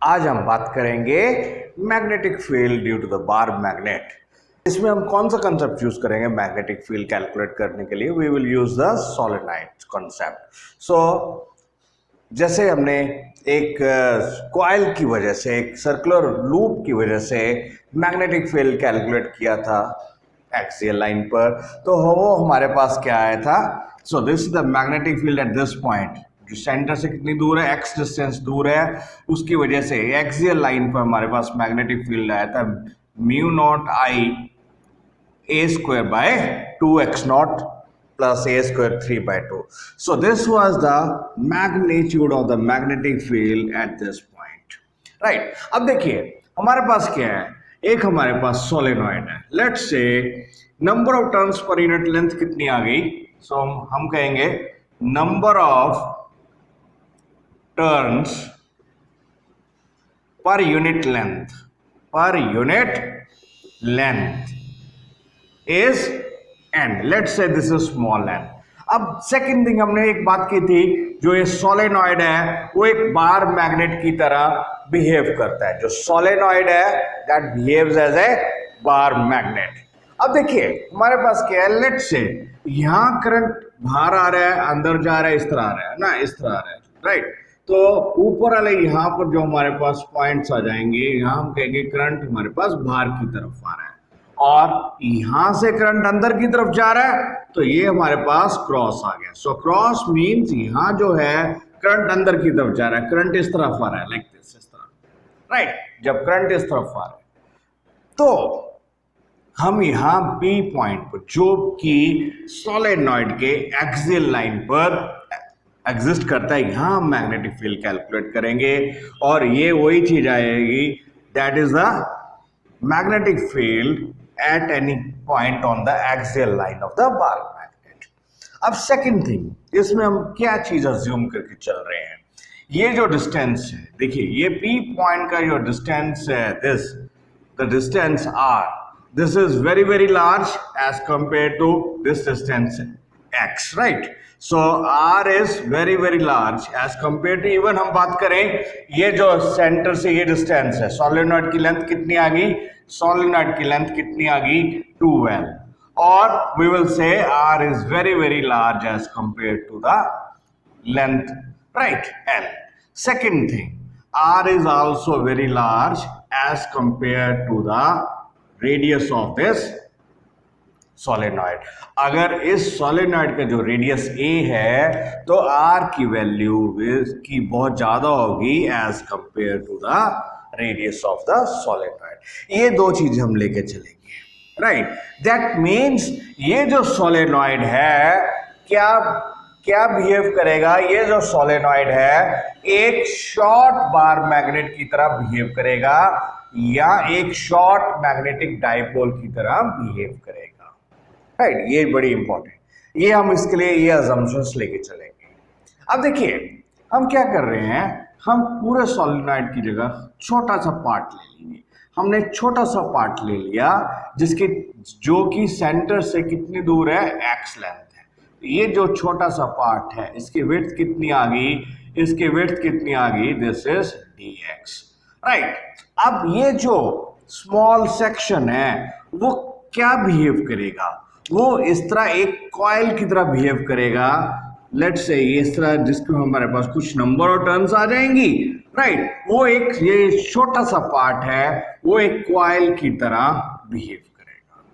आज हम बात करेंगे magnetic field due to the bar magnet. इसमें हम कौन सा कंसेप्ट यूज करेंगे मैग्नेटिक फील्ड कैलकुलेट करने के लिए? We will use the solenoid concept. So जैसे हमने एक कॉइल की वजह से, एक सर्कुलर लूप की वजह से मैग्नेटिक फील्ड कैलकुलेट किया था एक्सियल लाइन पर, तो वो हमारे पास क्या आया था? सो this is the magnetic field at this point, जो सेंटर से कितनी दूर है, x डिस्टेंस दूर है, उसकी वजह से एक्सियल लाइन पर हमारे पास मैग्नेटिक फील्ड आया था mu not I A square by 2x not plus a square 3 by 2. So this was the magnitude of the magnetic field at this point. Right. अब देखिए हमारे पास क्या है, एक हमारे पास सोलेनॉइड है। Let's say number of turns per unit length कितनी आ गई? सो हम कहेंगे number of turns per unit length is n. Let's say this is small n. अब सेकंड थिंग हमने एक बात की थी, जो ये सोलेनॉइड है वो एक बार मैग्नेट की तरह बिहेव करता है। जो सोलेनॉइड है that behaves as a bar magnet. अब देखिए हमारे पास क्या है, लेट्स से यहां करंट बाहर आ रहा है, अंदर जा रहा है, इस तरह आ रहा है ना, इस तरह आ रहा है, राइट। तो ऊपर वाले यहाँ पर जो हमारे पास पॉइंट्स आ जाएंगे, यहाँ हम कहेंगे करंट हमारे पास बाहर की तरफ आ रहा है, और यहां से करंट अंदर की तरफ जा रहा है, तो ये हमारे पास क्रॉस आ गया। सो क्रॉस मींस यहां जो है करंट अंदर की तरफ जा रहा है, करंट इस तरफ आ रहा है, लाइक दिस, इस तरह, राइट। जब करंट इस तरफ आ रहा है तो हम यहां बी पॉइंट पर, जो कि सोलेनॉइड के एक्सियल लाइन पर एग्जिस्ट करता है, यहां हम मैग्नेटिक फील्ड कैलकुलेट करेंगे, और ये वही चीज आएगी that is the magnetic field at any point on the axial line of the bar magnet. अब सेकंड थिंग, इसमें हम क्या चीज अज्यूम करके चल रहे हैं? ये जो डिस्टेंस है, देखिए ये P पॉइंट का जो डिस्टेंस है, the distance R, this is very very large as compare to this distance X, right. So R is very very large as compare to, even हम बात करें ये जो सेंटर से ये डिस्टेंस है, सोलेनॉइड की लेंथ कितनी आ गई? सोलेनॉइड की लेंथ कितनी आ गई? 2L, और we will say R is very very large as compare to the length, right, L. Second thing, R is also very large as compared to the radius of this solenoid. अगर इस solenoid का जो radius a है, तो R की value की बहुत ज्यादा होगी as compare to the radius of the solenoid. ये दो चीजें हम लेके चलेंगे, राइट। दैट मीन्स ये जो सोलेनॉइड है क्या बिहेव करेगा? ये जो सोलेनॉइड है एक शॉर्ट बार मैग्नेट की तरह बिहेव करेगा, या एक शॉर्ट मैग्नेटिक डाइपोल की तरह बिहेव करेगा, राइट। ये बड़ी इंपॉर्टेंट, ये हम इसके लिए ये अजम्पशंस लेके चलेंगे। अब देखिए हम क्या कर रहे हैं, हम पूरे सोलेनॉइड की जगह छोटा सा पार्ट ले लेंगे। हमने छोटा सा पार्ट ले लिया जो कि सेंटर से कितनी दूर है? x लेंथ है। ये जो छोटा सा पार्ट है, इसकी विड्थ कितनी आ गई? इसकी विड्थ कितनी आ गई? This is dx, right. अब ये जो स्मॉल सेक्शन है वो क्या बिहेव करेगा? वो इस तरह एक कॉइल की तरह बिहेव करेगा। लेट्स से इस तरह, जिसको हमारे पास कुछ नंबर ऑफ टर्न्स आ जाएंगी, राइट। वो एक ये छोटा सा पार्ट है, वो एक कॉइल की तरह बिहेव करेगा।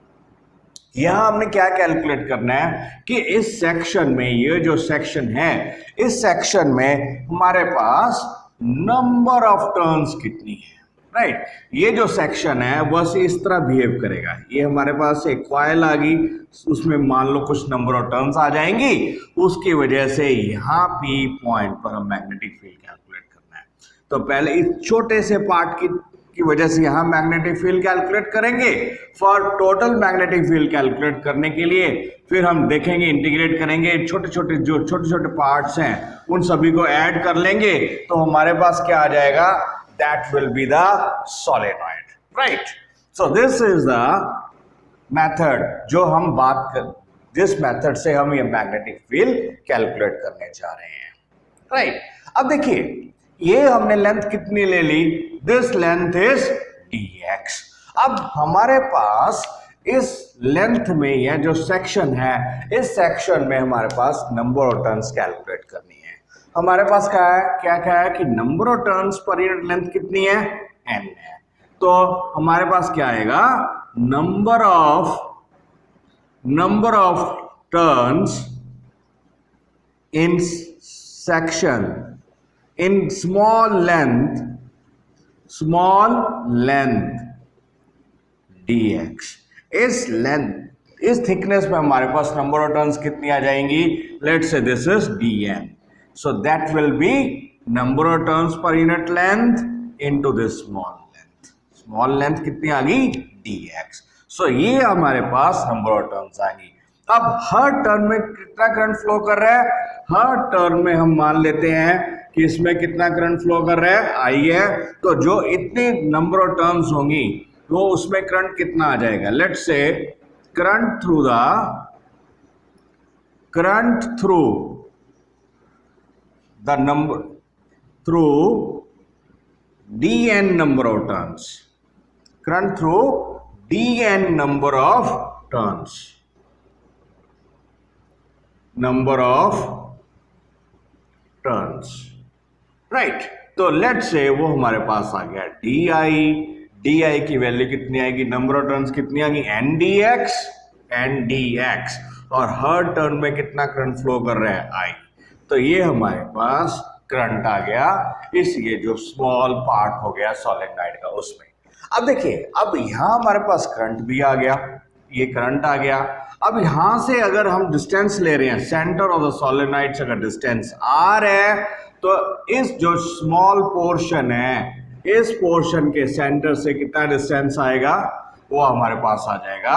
यहां हमने क्या कैलकुलेट करना है कि इस सेक्शन में, ये जो सेक्शन है, इस सेक्शन में हमारे पास नंबर ऑफ टर्न्स कितनी है, राइट। ये जो सेक्शन है बस इस तरह बिहेव करेगा। ये हमारे पास एक कॉइल आ गई, उसमें मान लो कुछ नंबर ऑफ टर्न्स आ जाएंगी, उसकी वजह से यहाँ P पॉइंट पर हम मैग्नेटिक फील्ड कैलकुलेट करना है। तो पहले इस छोटे से पार्ट की वजह से यहाँ मैग्नेटिक फील्ड कैलकुलेट करेंगे। For total magnetic field calculate करने के लिए फिर हम देखेंगे, इंटीग्रेट करेंगे, छोटे छोटे पार्ट्स हैं उन सभी को ऐड कर लेंगे, तो हमारे पास क्या आ जाएगा? That will be the solenoid, right? So this is the method जो हम जिस मेथड से हम ये मैग्नेटिक फील्ड कैलकुलेट करने जा रहे हैं, राइट। अब देखिए ये हमने लेंथ कितनी ले ली, दिस लेंथ इज dx। अब हमारे पास इस लेंथ में यह जो सेक्शन है, इस सेक्शन में हमारे पास नंबर ऑफ टर्न्स कैलकुलेट करनी है। हमारे पास क्या है कि number of turns per unit length कितनी है, n है। तो हमारे पास क्या आएगा, number of turns in section in small length dx। इस थिकनेस में हमारे पास नंबर ऑफ टर्न्स कितनी आ जाएंगी, let's say this is dn, so that will be number of turns per unit length into this small length कितनी आ गई, dx। सो ये हमारे पास नंबर ऑफ टर्न्स आ गई। अब हर टर्न में कितना करंट फ्लो कर रहा है, हर टर्न में हम मान लेते हैं कि इसमें कितना करंट फ्लो कर रहा है, आई है। तो जो इतनी नंबर ऑफ टर्न्स होंगी तो उसमें करंट कितना आ जाएगा, let's say current through the number through dn number of turns, current through dn number of turns, right. तो लेट्स से वो हमारे पास आ गया di की वैल्यू कितनी आएगी, नंबर ऑफ टर्न्स कितनी आएगी, ndx, और हर टर्न में कितना करंट फ्लो कर रहा है, i। तो ये हमारे पास करंट आ गया इस ये जो स्मॉल पार्ट हो गया सोलेनॉइड का उसमें। अब देखिए, अब यहां हमारे पास करंट भी आ गया, ये करंट आ गया। अब यहां से अगर हम डिस्टेंस ले रहे हैं, सेंटर ऑफ द सोलेनॉइड से अगर डिस्टेंस r है, तो इस जो स्मॉल पोर्शन है, इस पोर्शन के सेंटर से कितना डिस्टेंस आएगा, वो हमारे पास आ जाएगा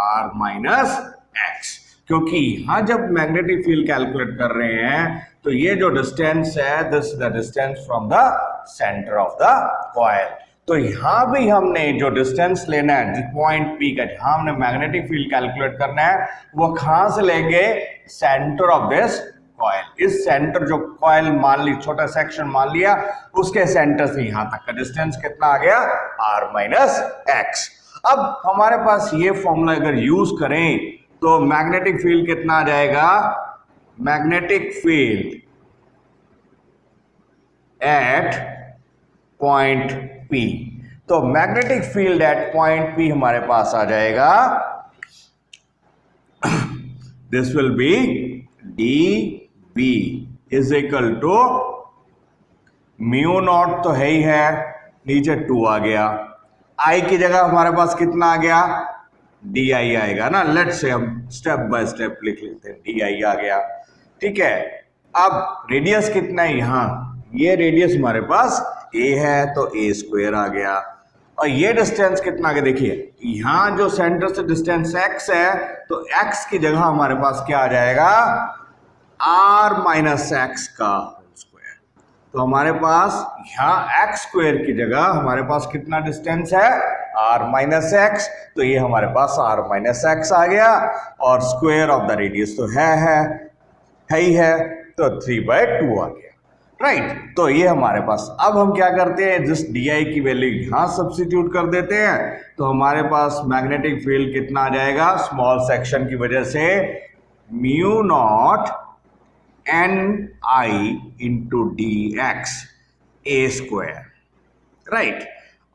r माइनस एक्स। क्योंकि यहां जब मैग्नेटिक फील्ड कैलकुलेट कर रहे हैं तो ये जो डिस्टेंस है, this the distance from the centre of the coil. तो यहां भी हमने जो डिस्टेंस लेना है पॉइंट P का, जहां हमने मैग्नेटिक फील्ड कैलकुलेट करना है, वो कहां से लेंगे, सेंटर ऑफ दिस कॉइल। इस सेंटर जो कॉइल मान ली, छोटा सेक्शन मान लिया, उसके सेंटर से यहां तक का डिस्टेंस कितना आ गया, r माइनस एक्स। अब हमारे पास ये फॉर्मूला अगर यूज करें तो मैग्नेटिक फील्ड कितना आ जाएगा, magnetic field at point P। तो magnetic field at point P हमारे पास आ जाएगा, this will be dB is equal to mu naught, तो है ही है, नीचे 2 आ गया, I की जगह हमारे पास कितना आ गया, di आएगा ना। लेट्स से हम स्टेप बाय स्टेप लिख लेते हैं, di आ गया, ठीक है। अब रेडियस कितना है, यहाँ ये रेडियस हमारे पास a है, तो a स्क्वायर आ गया। और ये डिस्टेंस कितना आ गया, देखिए यहाँ जो सेंटर से डिस्टेंस x है, तो x की जगह हमारे पास क्या आ जाएगा, r माइनस एक्स का स्क्वायर। तो हमारे पास यहाँ x स्क्वायर की जगह हमारे पास कितना डिस्टेंस है, r माइनस एक्स। तो ये हमारे पास r माइनस एक्स आ गया, और स्क्वायर ऑफ द रेडियस तो है ही है, तो 3/2 आ गया, राइट। तो ये हमारे पास, अब हम क्या करते हैं, जिस di की वैल्यू यहां सब्स्टिट्यूट कर देते हैं, तो हमारे पास मैग्नेटिक फील्ड कितना आ जाएगा, स्मॉल सेक्शन की वजह से mu naught ni into dx a square, right,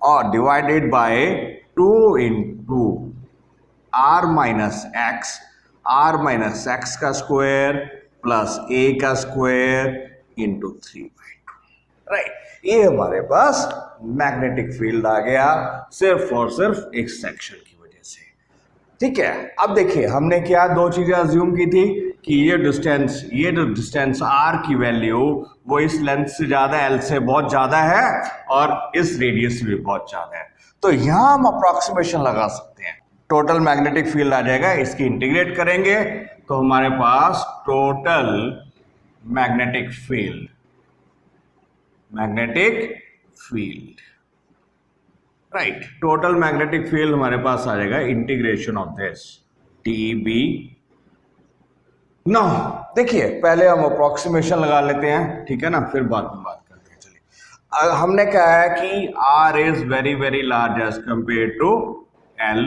और divided by 2 into r minus x का स्क्वायर प्लस a का स्क्वायर इंटू 3/2, राइट। ये हमारे पास मैग्नेटिक फील्ड आ गया सिर्फ और सिर्फ एक सेक्शन की वजह से, ठीक है। अब देखिए, हमने क्या दो चीजें अज्यूम की थी कि ये जो डिस्टेंस r की वैल्यू वो इस लेंथ से ज्यादा, l से बहुत ज्यादा है, और इस रेडियस से भी बहुत ज्यादा है। तो यहां हम अप्रोक्सीमेशन लगा सकते हैं, टोटल मैग्नेटिक फील्ड आ जाएगा, इसकी इंटीग्रेट करेंगे तो हमारे पास total magnetic field right, total magnetic field हमारे पास आ जाएगा integration of this dB। No देखिए, पहले हम अप्रोक्सीमेशन लगा लेते हैं, ठीक है ना, फिर बाद में बात करते हैं। चलिए, हमने कहा है कि R is very very large as compared to L,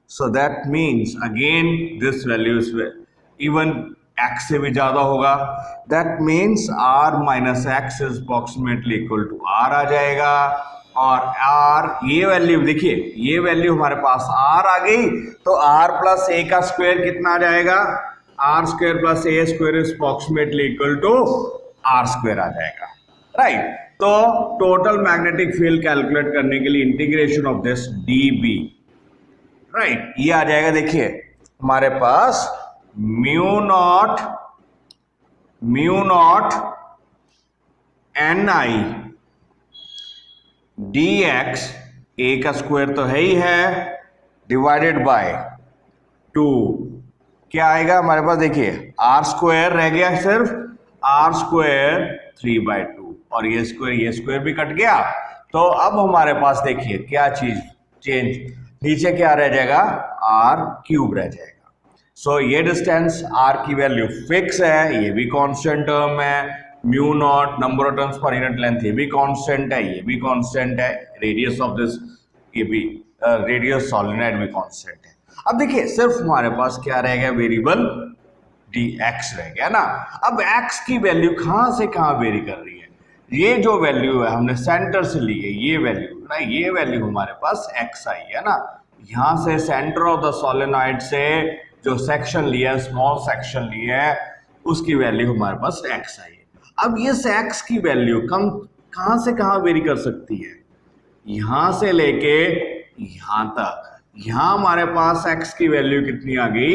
so that means again this value is even x से भी ज्यादा होगा, that means R minus x is approximately equal to R आ जाएगा। और R ये वैल्यू देखिए, ये वैल्यू हमारे पास R आ गई, तो R प्लस ए का स्क्वायर कितना आ जाएगा, R square plus A square is approximately equal to R square आ जाएगा, राइट। तो टोटल मैग्नेटिक फील्ड कैलकुलेट करने के लिए integration of this dB, right, ये आ जाएगा। देखिए हमारे पास म्यू नॉट Ni dx, ए का स्क्वायर तो है ही है, डिवाइडेड बाय 2, क्या आएगा हमारे पास, देखिए आर स्क्वायर रह गया, सिर्फ आर स्क्वायर 3/2, और ये स्क्वायर भी कट गया। तो अब हमारे पास देखिए क्या चीज चेंज, नीचे क्या रह जाएगा, आर क्यूब रह जाएगा। सो ये डिस्टेंस आर की वैल्यू फिक्स है, ये भी कांस्टेंट टर्म है। Mu naught number of turns per unit length, ये भी कांस्टेंट है, ये भी कांस्टेंट है। रेडियस ऑफ दिस, ये भी रेडियस सोलेनॉइड भी कांस्टेंट है। अब देखिए सिर्फ हमारे पास क्या रह गया, वेरिएबल dx रह गया ना। अब x की वैल्यू कहां से कहां वेरी कर रही है, ये जो वैल्यू है हमने सेंटर से ली है, ये वैल्यू ना, ये वैल्यू हमारे पास x आई है ना। यहां से सेंटर ऑफ द सोलेनॉइड से जो सेक्शन लिया है, स्मॉल सेक्शन लिया है, उसकी वैल्यू हमारे पास x आई है। अब ये x की वैल्यू कहां से कहां वेरी कर सकती है, यहां से लेके यहां तक। यहां हमारे पास x की वैल्यू कितनी आ गई,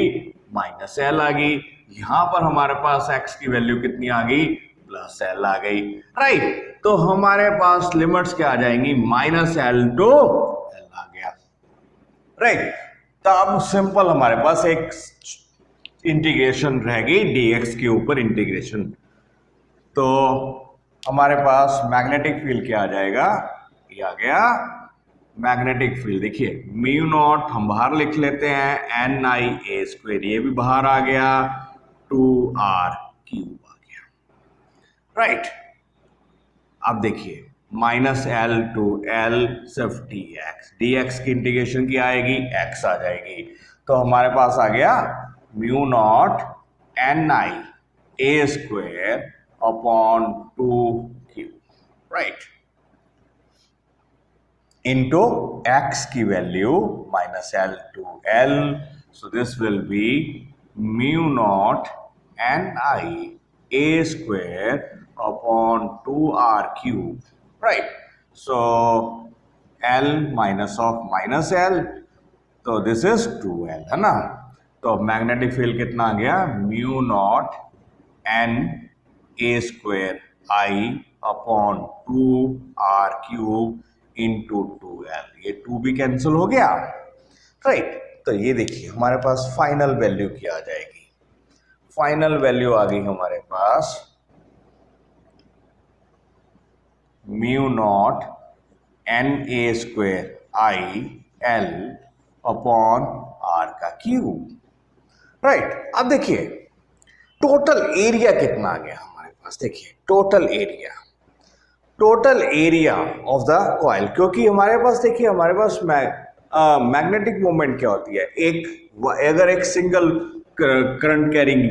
-l आ गई। यहां पर हमारे पास x की वैल्यू कितनी आ गई, +l आ गई, राइट। तो हमारे पास लिमिट्स क्या आ जाएंगी, -l to l आ गया, राइट। तो अब सिंपल हमारे पास एक इंटीग्रेशन रह गई dx के ऊपर इंटीग्रेशन। तो हमारे पास मैग्नेटिक फील्ड क्या आ जाएगा, ये आ गया मैग्नेटिक फील्ड। देखिए म्यू नॉट हम बाहर लिख लेते हैं, Ni(a²), ये भी बाहर आ गया, 2r³ आ गया, राइट। अब देखिए -l to l सिर्फ dx की इंटीग्रेशन की आएगी, x आ जाएगी। तो हमारे पास आ गया mu naught Ni(a²) upon 2q, right, into x की value -l to l, so this will be mu naught Ni(a²) upon 2r³, right? So l minus of -l, तो this is 2l है ना। तो मैग्नेटिक फील्ड कितना आ गया, mu naught N(a²) I upon 2r³ into 2l, ये 2 भी cancel हो गया, राइट। तो ये देखिए हमारे पास फाइनल वैल्यू क्या आ जाएगी, फाइनल वैल्यू आ गई हमारे पास mu naught Na² IL upon r³, right. अब देखिए टोटल एरिया कितना आ गया हमारे पास, देखिए total area of the coil, क्योंकि हमारे पास देखिए हमारे पास मैग्नेटिक मोमेंट क्या होती है, अगर एक सिंगल करंट कैरिंग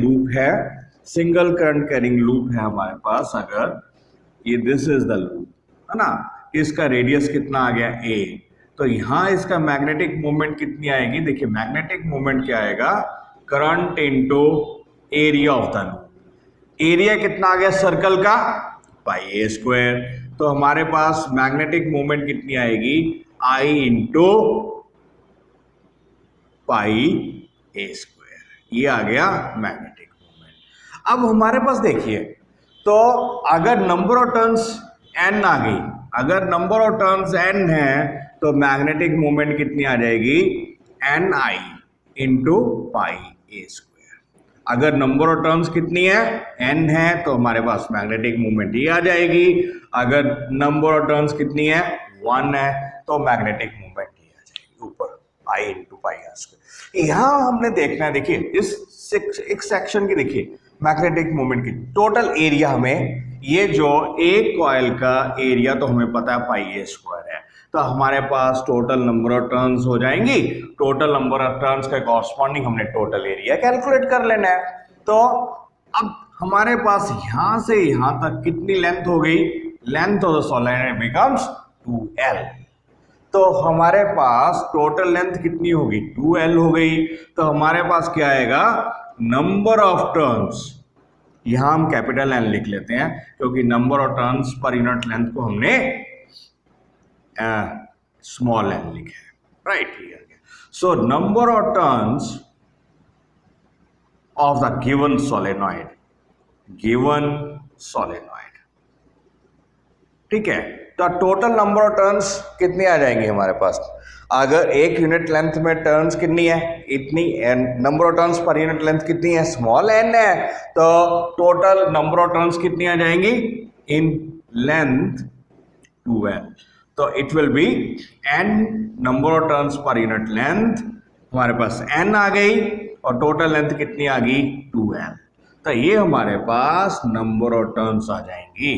लूप है, हमारे पास, अगर ये दिस इज द लूप है ना, इसका रेडियस कितना आ गया a, तो यहाँ इसका मैग्नेटिक मोमेंट कितनी आएगी, देखिए मैग्नेटिक मोमेंट क्या आएगा, current into area of the loop. Area कितना आ गया सर्कल का, πa², तो हमारे पास मैग्नेटिक मोमेंट कितनी आएगी, I इंटू πa², ये आ गया मैग्नेटिक मोमेंट। अब हमारे पास देखिए, तो अगर नंबर ऑफ टर्न्स n आ गई, अगर नंबर ऑफ टर्न्स n है, तो मैग्नेटिक मोमेंट कितनी आ जाएगी, Ni इंटू πa²। अगर नंबर ऑफ टर्न्स कितनी है, n है, तो हमारे पास मैग्नेटिक मोमेंट ये आ जाएगी। अगर नंबर ऑफ टर्न्स कितनी है, 1 है, तो मैग्नेटिक मोमेंट ये आ जाएगी ऊपर, I इंटू πa²। यहाँ हमने देखना है, देखिए इस एक सेक्शन की देखिए मैग्नेटिक मोमेंट की टोटल एरिया हमें ये जो एक कॉइल का एरिया तो हमें पता है पाई ए स्क्वायर है, तो हमारे पास टोटल नंबर ऑफ टर्न्स हो जाएंगी। टोटल नंबर ऑफ टर्न्स का कॉरस्पॉन्डिंग हमने टोटल एरिया कैलकुलेट कर लेना है। तो अब हमारे पास यहां से यहां तक कितनी लेंथ हो गई? Length of the solenoid becomes 2L। तो हमारे पास टोटल लेंथ कितनी होगी? 2L हो गई। तो हमारे पास क्या आएगा? नंबर ऑफ टर्न्स, यहां हम कैपिटल N लिख लेते हैं क्योंकि number of turns per unit length को हमने स्मॉल n लिखा है, right here. So number of turns of the given solenoid, ठीक है। तो टोटल नंबर ऑफ टर्न्स कितनी आ जाएंगी हमारे पास? अगर एक यूनिट लेंथ में टर्न्स कितनी है? इतनी। Number of turns per unit length कितनी है? स्मॉल n है। तो टोटल नंबर ऑफ टर्न्स कितनी आ जाएंगी इन लेंथ? 2L। तो it will be n number of turns per unit length, हमारे पास n आ गई और टोटल लेंथ कितनी आ गई? 2L। तो ये हमारे पास नंबर ऑफ टर्न्स आ जाएंगी,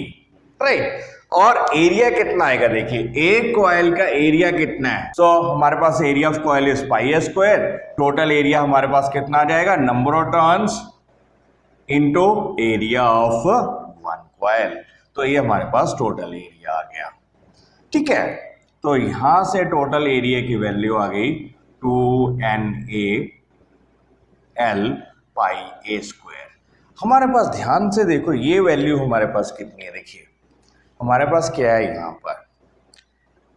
राइट। और एरिया कितना आएगा? देखिए एक कॉइल का एरिया कितना है? सो हमारे पास area of coil is pi A square. Total area हमारे पास कितना आ जाएगा? Number of turns into area of one coil. तो ये हमारे पास टोटल एरिया आ गया, ठीक है। तो यहां से टोटल एरिया की वैल्यू आ गई 2NaL पाई ए स्क्वायर। हमारे पास ध्यान से देखो ये वैल्यू हमारे पास कितनी है? देखिए हमारे पास क्या है यहां पर?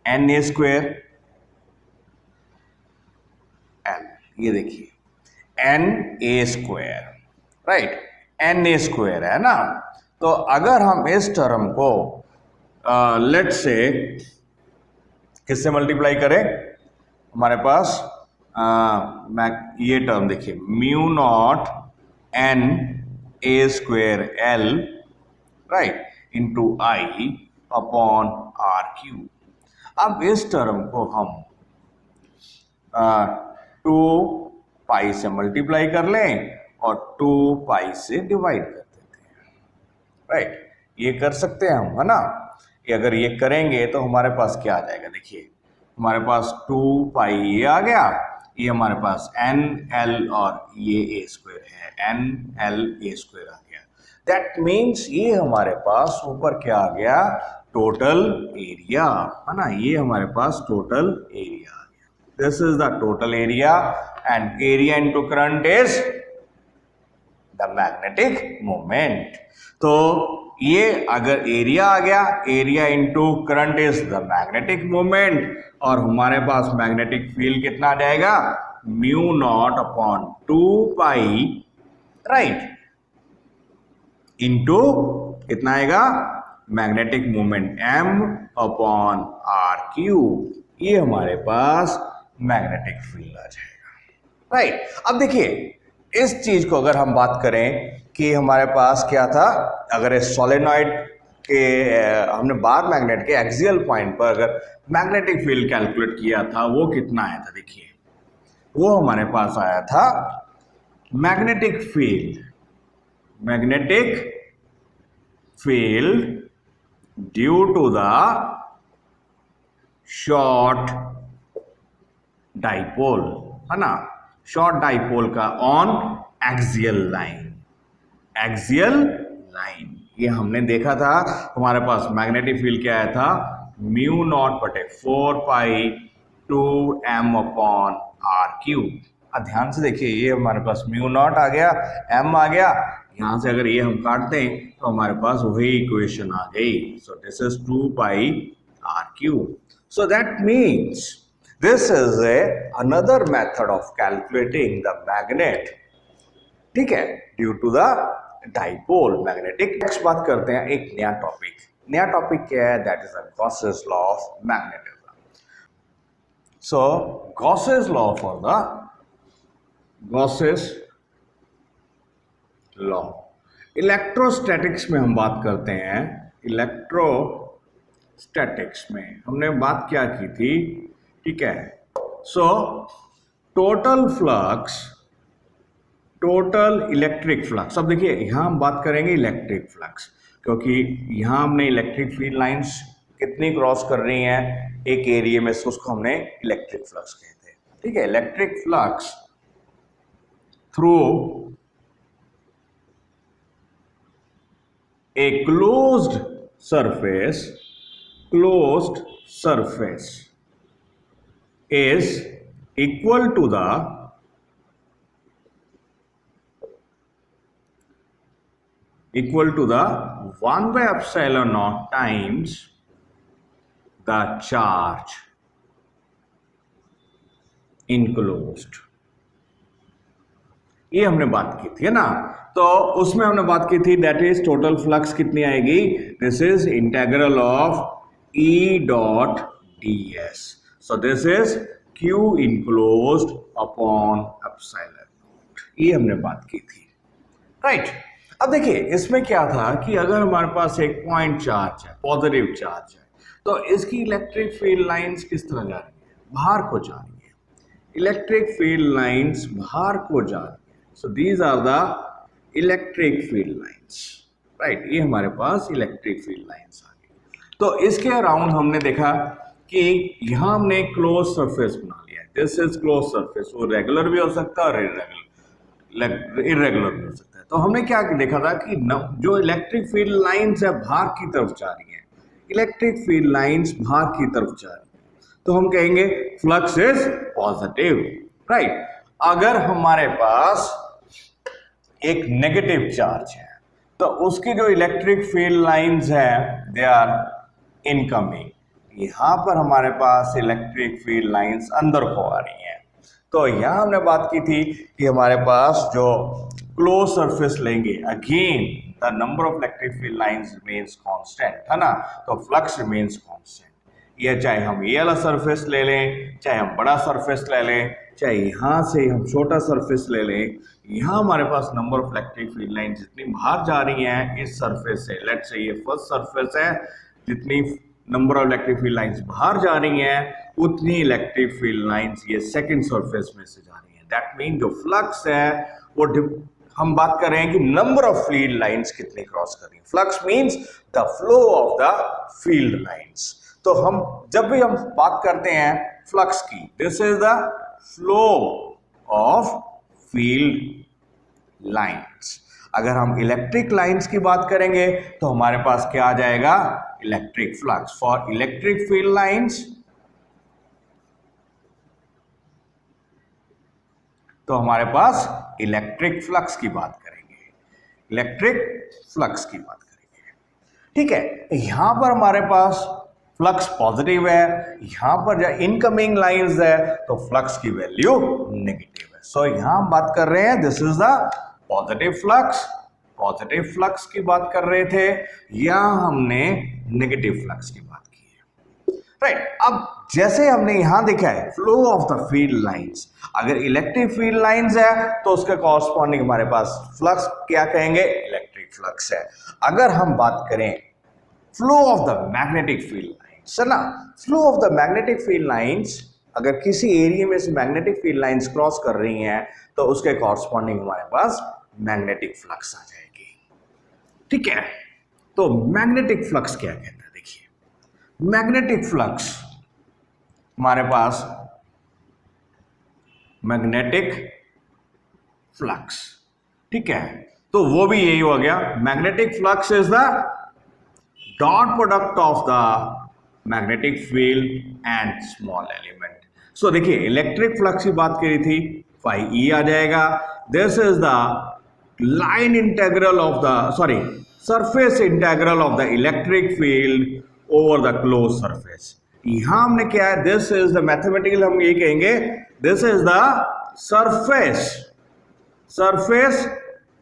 Na स्क्वायर L, ये देखिए Na square, right. Na square है ना। तो अगर हम इस टर्म को लेट से किससे मल्टीप्लाई करें? हमारे पास ये टर्म देखिए mu naught Na square L, right, into I upon are cube. अब इस टर्म को हम 2 पाई से मल्टीप्लाई कर लें और 2 पाई से डिवाइड कर देते हैं, राइट। ये कर सकते हैं हम, है ना। ये अगर ये करेंगे तो हमारे पास क्या आ जाएगा? देखिए हमारे पास 2 पाई ये आ गया, ये हमारे पास NL और ये a स्क्वायर है, NL a स्क्वायर आ गया। दैट मीन्स ये हमारे पास ऊपर क्या आ गया? टोटल एरिया, है ना। ये हमारे पास टोटल एरिया आ गया। This is the total area and area into current is the magnetic moment. तो ये अगर एरिया आ गया, area into current is the magnetic moment, और हमारे पास मैग्नेटिक फील्ड कितना आ जाएगा? Mu naught upon 2 pi, right, into कितना आएगा? Magnetic moment m upon are cube. ये हमारे पास मैग्नेटिक फील्ड आ जाएगा, राइट। अब देखिए इस चीज को अगर हम बात करें कि हमारे पास क्या था, अगर इस सोलेनॉइड के हमने बार मैग्नेट के एक्सियल पॉइंट पर अगर मैग्नेटिक फील्ड कैलकुलेट किया था, वो कितना आया था? देखिए वो हमारे पास आया था magnetic field due to the short dipole, है ना। शॉर्ट डाइपोल का ऑन एक्सियल लाइन, ये हमने देखा था। हमारे पास मैग्नेटिक फील्ड क्या आया था? म्यू नॉट बटे 4 पाई 2m अपॉन आर क्यूब। अब ध्यान से देखिए ये हमारे पास म्यू नॉट आ गया, m आ गया, यहां से अगर ये हम काट दें तो हमारे पास वही इक्वेशन आ गई। So this is 2 pi r cube. So that means this is another method of calculating the magnet, ठीक है, due to the dipole magnetic. Next बात करते हैं एक नया टॉपिक क्या है? That is the Gauss's law of magnetism. So Gauss's law for the Gauss's law. Electrostatics में हम बात करते हैं। इलेक्ट्रोस्टैटिक्स में हमने बात क्या की थी? ठीक है। So total flux, total electric flux. अब देखिए यहां हम बात करेंगे इलेक्ट्रिक फ्लक्स। क्योंकि यहाँ हमने इलेक्ट्रिक फील्ड लाइंस कितनी क्रॉस कर रही हैं एक एरिया में, उसको हमने इलेक्ट्रिक फ्लक्स कहते हैं। ठीक है, electric flux through a closed surface is equal to the equal to the 1 by epsilon naught times the charge enclosed। ये हमने बात की थी, है ना। तो उसमें हमने बात की थी दैट इज टोटल फ्लक्स कितनी आएगी, this is integral of E dot D S. So this is Q enclosed upon epsilon not, ये हमने बात की थी, राइट। अब देखिए इसमें क्या था कि अगर हमारे पास एक पॉइंट चार्ज है, पॉजिटिव चार्ज है, तो इसकी इलेक्ट्रिक फील्ड लाइंस किस तरह जा रही है, बाहर को जा रही है। इलेक्ट्रिक फील्ड लाइंस बाहर को जा रही है। So these are the electric field lines, right? ये हमारे पास इलेक्ट्रिक फील्ड लाइंस आ गई। तो इसके अराउंड हमने देखा कि यहाँ हमने क्लोज सरफेस बना लिया है, दिस इज क्लोज सरफेस। वो रेगुलर भी हो सकता है और इरेगुलर भी हो सकता है। तो हमने क्या देखा था कि जो इलेक्ट्रिक फील्ड लाइंस है बाहर की तरफ जा रही है, इलेक्ट्रिक फील्ड लाइंस बाहर की तरफ जा रही है, तो हम कहेंगे फ्लक्स इज पॉजिटिव, राइट। अगर हमारे पास एक नेगेटिव चार्ज है तो उसकी जो इलेक्ट्रिक फील्ड लाइंस है दे आर इनकमिंग। यहां पर हमारे पास इलेक्ट्रिक फील्ड लाइंस अंदर को आ रही हैं। तो यहां हमने बात की थी कि हमारे पास जो क्लोज सरफेस लेंगे, again the number of electric field lines remains constant, है ना। तो फ्लक्स रिमेन्स कांस्टेंट। ये चाहे हम ये वाला सरफेस ले लें, चाहे हम बड़ा सरफेस ले लें, चाहे यहाँ से हम छोटा सरफेस ले लें, यहाँ हमारे पास number of electric field line जितनी बाहर जा रही हैं इस सरफेस से, लेट्स से ये फर्स्ट सरफेस है, जितनी number of electric field lines बाहर जा रही हैं उतनी इलेक्ट्रिक फील्ड लाइंस ये सेकंड सरफेस में से जा रही हैं। दैट मीन जो फ्लक्स है वो हम बात कर रहे हैं कि नंबर ऑफ फील्ड लाइंस कितनी क्रॉस कर रही है। Flux means the flow of the field lines. तो हम जब भी हम बात करते हैं फ्लक्स की, this is the flow of field lines. अगर हम इलेक्ट्रिक लाइंस की बात करेंगे तो हमारे पास क्या आ जाएगा, electric flux. For electric field lines तो हमारे पास इलेक्ट्रिक फ्लक्स की बात करेंगे, इलेक्ट्रिक फ्लक्स की बात करेंगे। ठीक है, यहां पर हमारे पास फ्लक्स पॉजिटिव है, यहां पर जो इनकमिंग लाइंस है तो फ्लक्स की वैल्यू नेगेटिव है। सो यहां हम बात कर रहे हैं this is the positive flux की बात कर रहे थे, या हमने नेगेटिव फ्लक्स की बात की है, राइट। अब जैसे हमने यहां देखा है flow of the field lines, अगर इलेक्ट्रिक फील्ड लाइंस है तो उसके कॉरस्पॉन्डिंग हमारे पास फ्लक्स क्या कहेंगे, इलेक्ट्रिक फ्लक्स है। अगर हम बात करें flow of the magnetic field lines, है ना, flow of the magnetic field lines, अगर किसी एरिया में से मैग्नेटिक फील्ड लाइंस क्रॉस कर रही हैं तो उसके कॉरस्पॉन्डिंग हमारे पास मैग्नेटिक फ्लक्स आ जाएगी। ठीक है, तो मैग्नेटिक फ्लक्स क्या कहता है, देखिए मैग्नेटिक फ्लक्स हमारे पास मैग्नेटिक फ्लक्स, ठीक है, तो वो भी यही हो गया, magnetic flux is the dot product of the magnetic field and small element. So देखिए इलेक्ट्रिक फ्लक्स की बात करी थी, फाई ई आ जाएगा, this is the line integral of the surface integral of the electric field over the closed surface। यहां हमने क्या है, this is the mathematical, हम ये कहेंगे this is the surface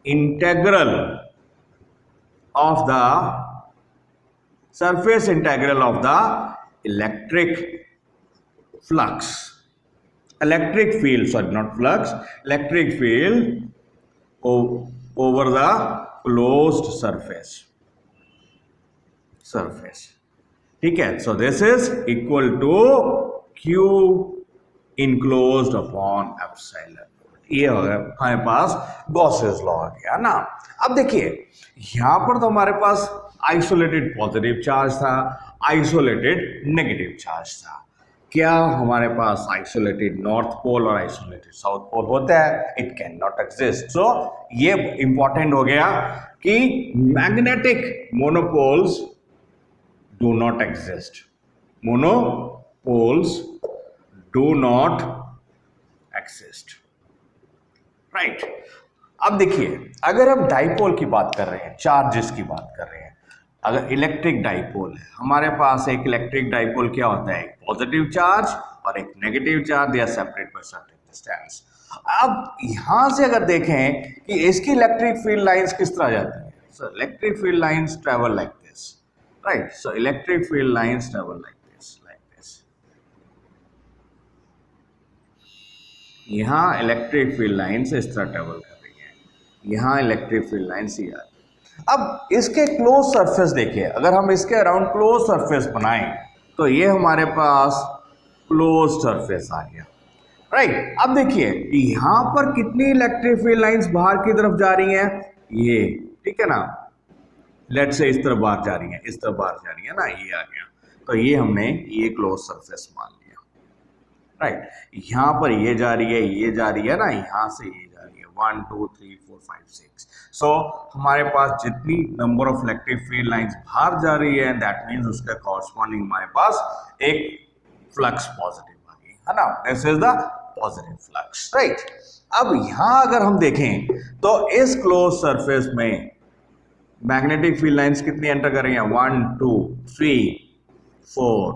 integral of the electric field over the closed surface, ठीक है। so this is equal to q enclosed upon epsilon। ये हो गया हमारे पास गॉसेस लॉ आ गया ना। अब देखिए यहां पर तो हमारे पास आइसोलेटेड पॉजिटिव चार्ज था, आइसोलेटेड नेगेटिव चार्ज था। क्या हमारे पास आइसोलेटेड नॉर्थ पोल और आइसोलेटेड साउथ पोल होता है? It can not exist. So ये इंपॉर्टेंट हो गया कि magnetic monopoles do not exist. Monopoles do not exist, right. अब देखिए, अगर हम डाइपोल की बात कर रहे हैं, चार्जेस की बात कर रहे हैं, अगर इलेक्ट्रिक डाइपोल है, हमारे पास एक इलेक्ट्रिक डाइपोल क्या होता है? एक पॉजिटिव चार्ज और एक negative charge, they are separate by certain distance. अब यहां से अगर देखें कि इसकी इलेक्ट्रिक फील्ड लाइंस किस तरह जाती है, so electric field lines travel like this, right. So electric field lines travel like this, यहां इलेक्ट्रिक फील्ड लाइंस इस तरह ट्रेवल कर रही है, यहां इलेक्ट्रिक फील्ड लाइंस ये आती है। अब इसके क्लोज सरफेस देखिए, अगर हम इसके अराउंड क्लोज सरफेस बनाएं तो ये हमारे पास क्लोज सरफेस आ गया, राइट। अब देखिए यहां पर कितनी इलेक्ट्रिक फील्ड लाइंस बाहर की तरफ जा रही हैं, ये, ठीक है ना, लेट से इस तरफ बाहर जा रही है, इस तरफ बाहर जा रही है ना, ये आ गया। तो ये हमने ये क्लोज सरफेस मान लिया, राइट। यहां पर ये जा रही है, ये जा रही है ना, यहां से ये जा रही है, 1 2 3 4 5 6। सो हमारे पास जितनी number of electric field lines बाहर जा रही है, दैट मींस उसके कॉरस्पॉन्डिंग हमारे पास एक फ्लक्स पॉजिटिव आ गई, है ना, this is the positive flux, right. अब यहां अगर हम देखें तो इस क्लोज सरफेस में मैग्नेटिक फील्ड लाइंस कितनी एंटर कर रही हैं? 1 2 3 4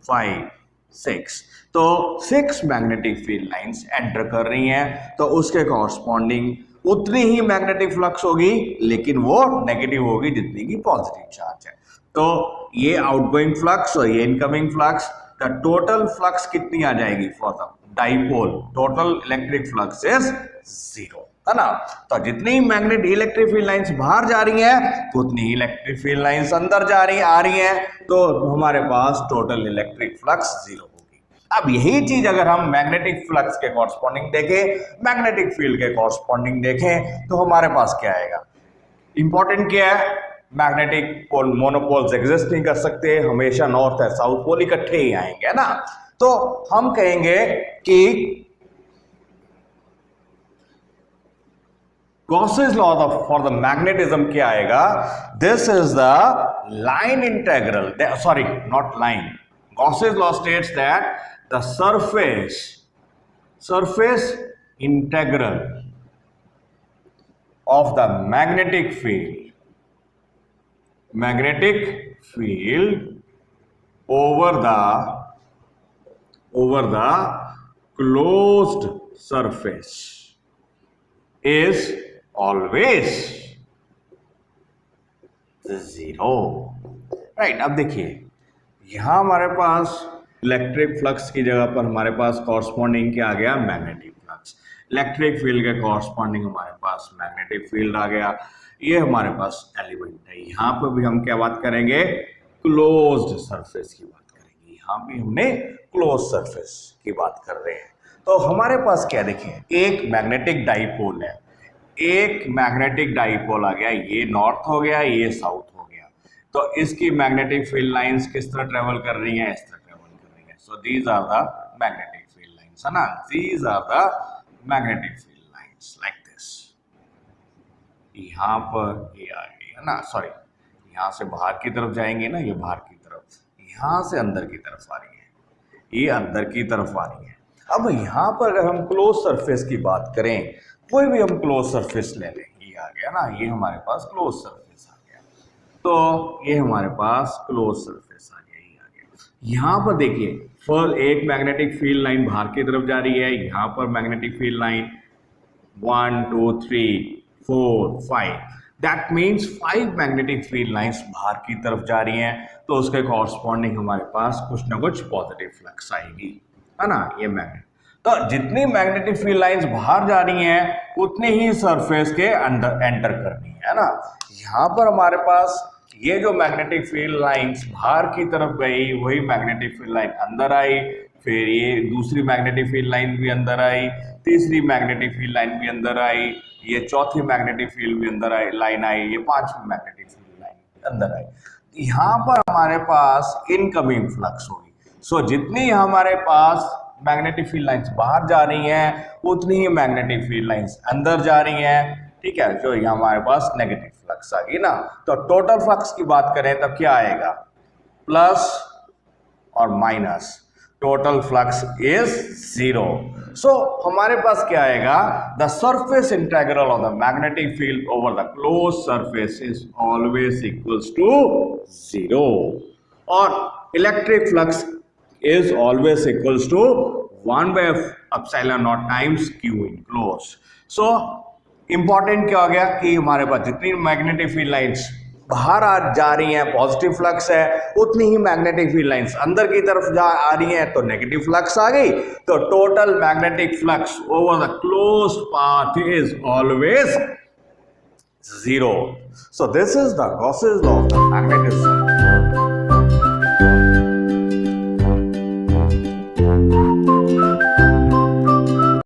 5 6। तो 6 मैग्नेटिक फील्ड लाइंस एंटर कर रही हैं, तो उसके कॉरस्पॉन्डिंग उतनी ही मैग्नेटिक फ्लक्स होगी, लेकिन वो नेगेटिव होगी जितनी की पॉजिटिव चार्ज है। तो ये आउटगोइंग फ्लक्स और ये incoming flux, the total flux कितनी आ जाएगी for the dipole? Total electric flux is 0, है ना। तो जितनी मैग्नेट इलेक्ट्रिक फील्ड लाइंस बाहर जा रही हैं, उतनी ही इलेक्ट्रिक फील्ड लाइंस अंदर जा रही आ रही हैं, तो हमारे पास टोटल इलेक्ट्रिक फ्लक्स 0 होगी। अब यही चीज अगर हम मैग्नेटिक फ्लक्स के कॉरस्पॉन्डिंग देखें, मैग्नेटिक फील्ड के कॉरस्पॉन्डिंग देखें, तो हमारे पास क्या आएगा? इंपॉर्टेंट क्या है? मैग्नेटिक पोल मोनोपोल्स एग्जिस्ट नहीं कर सकते, हमेशा नॉर्थ और साउथ पोल इकट्ठे ही आएंगे, है ना। तो हम कहेंगे कि Gauss's law for the magnetism क्या आएगा? This is the line integral, sorry, not line. Gauss's law states that the surface integral of the magnetic field over the closed surface is always 0, right. अब देखिए यहां हमारे पास electric flux की जगह पर हमारे पास कॉरस्पॉन्डिंग क्या आ गया? Magnetic flux. इलेक्ट्रिक फील्ड के कॉरस्पॉन्डिंग हमारे पास मैग्नेटिक फील्ड आ गया, ये हमारे पास एलिमेंट है। यहां पर भी हम क्या बात करेंगे? क्लोज्ड सरफेस की बात करेंगे। यहां भी हमने क्लोज सरफेस की बात कर रहे हैं। तो हमारे पास क्या, देखिए एक मैग्नेटिक डाइपोल है, एक मैग्नेटिक डाइपोल आ गया, ये नॉर्थ हो गया, ये साउथ हो गया। तो इसकी मैग्नेटिक फील्ड लाइंस किस तरह ट्रेवल कर रही हैं? इस तरह ट्रेवल कर रही हैं। So these are the magnetic field lines, है ना, these are the magnetic field lines like this. यहां पर ये आ गई, है ना, सॉरी, यहां से बाहर की तरफ जाएंगे ना, ये बाहर की तरफ, यहां से अंदर की तरफ आ रही है, ये अंदर की तरफ आ रही है। अब यहां पर अगर हम क्लोज सरफेस की बात करें, कोई भी हम क्लोज सरफेस ले लें, ये आ गया ना, ये हमारे पास क्लोज सरफेस आ गया। तो ये हमारे पास क्लोज सरफेस आ गया, ये आ गया। यहां पर देखिए फर्स्ट एक मैग्नेटिक फील्ड लाइन बाहर की तरफ जा रही है, यहां पर magnetic field line 1 2 3 4 5, that means 5 magnetic field lines बाहर की तरफ जा रही हैं, तो उसके कॉरस्पॉन्डिंग हमारे पास कुछ ना कुछ पॉजिटिव फ्लक्स आएगी, है ना, ये मैग्नेट। तो जितनी मैग्नेटिक फील्ड लाइंस बाहर जा रही हैं, उतनी ही सरफेस के अंदर एंटर करनी है ना। यहां पर हमारे पास ये जो मैग्नेटिक फील्ड लाइंस बाहर की तरफ गई, वही मैग्नेटिक फील्ड लाइन अंदर आई, फिर ये दूसरी मैग्नेटिक फील्ड लाइन भी अंदर आई, तीसरी मैग्नेटिक फील्ड लाइन भी अंदर आई, ये चौथी मैग्नेटिक फील्ड भी अंदर आई, लाइन आई, ये पांचवी मैग्नेटिक फील्ड लाइन अंदर आएगी। यहाँ पर हमारे पास इनकमिंग फ्लक्स होगी। सो जितनी हमारे पास मैग्नेटिक फील्ड लाइंस बाहर जा रही हैं उतनी ही मैग्नेटिक फील्ड लाइंस अंदर जा रही हैं, ठीक है। जो ये हमारे पास नेगेटिव फ्लक्स आ गई ना, तो टोटल फ्लक्स की बात करें तब क्या आएगा, प्लस और minus, total flux is 0। So हमारे पास क्या आएगा, the surface integral of the magnetic field over the close surface is always equals to 0 और electric flux is always equals to 1 by epsilon naught times q enclosed। so important क्या हो गया कि हमारे पास जितनी मैग्नेटिक फील्ड लाइंस बाहर जा रही हैं पॉजिटिव फ्लक्स है, उतनी ही मैग्नेटिक फील्ड लाइंस अंदर की तरफ आ रही हैं तो नेगेटिव फ्लक्स आ गई। तो total magnetic flux over the closed path is always 0। so this is the Gauss's law of the magnetism।